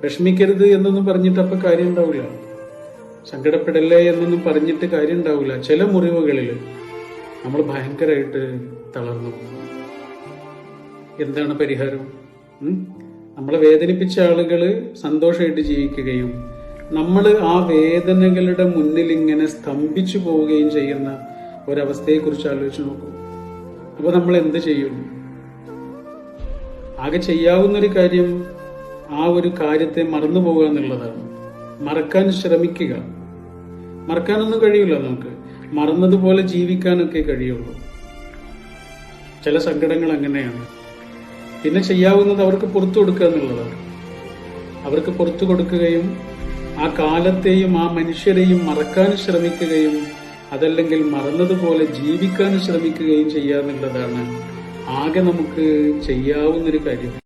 വിഷമിക്കരുത് എന്നൊന്നും പറഞ്ഞിട്ട് അപ്പൊ കാര്യം ഉണ്ടാവില്ല. സങ്കടപ്പെടല്ലേ എന്നൊന്നും പറഞ്ഞിട്ട് കാര്യം ഉണ്ടാവില്ല. ചില മുറിവുകളിൽ നമ്മൾ ഭയങ്കരമായിട്ട് തളർന്നു പോകും. എന്താണ് പരിഹാരം? നമ്മളെ വേദനിപ്പിച്ച ആളുകള് സന്തോഷമായിട്ട് ജീവിക്കുകയും നമ്മൾ ആ വേദനകളുടെ മുന്നിൽ ഇങ്ങനെ സ്തംഭിച്ചു പോവുകയും ചെയ്യുന്ന ഒരവസ്ഥയെ കുറിച്ച് ആലോചിച്ച് നോക്കൂ. അപ്പൊ നമ്മൾ എന്ത് ചെയ്യും? ആകെ ചെയ്യാവുന്നൊരു കാര്യം ആ ഒരു കാര്യത്തെ മറന്നു പോകുക എന്നുള്ളതാണ്. മറക്കാൻ ശ്രമിക്കുക. മറക്കാനൊന്നും കഴിയില്ല. നമുക്ക് മറന്നതുപോലെ ജീവിക്കാനൊക്കെ കഴിയുള്ളൂ. ചില സങ്കടങ്ങൾ അങ്ങനെയാണ്. പിന്നെ ചെയ്യാവുന്നത് അവർക്ക് പുറത്തു കൊടുക്കുക എന്നുള്ളതാണ്. അവർക്ക് പുറത്തു കൊടുക്കുകയും ആ കാലത്തെയും ആ മനുഷ്യരെയും മറക്കാൻ ശ്രമിക്കുകയും അതല്ലെങ്കിൽ മറന്നതുപോലെ ജീവിക്കാൻ ശ്രമിക്കുകയും ചെയ്യുക എന്നുള്ളതാണ് ആകെ നമുക്ക് ചെയ്യാവുന്നൊരു കാര്യം.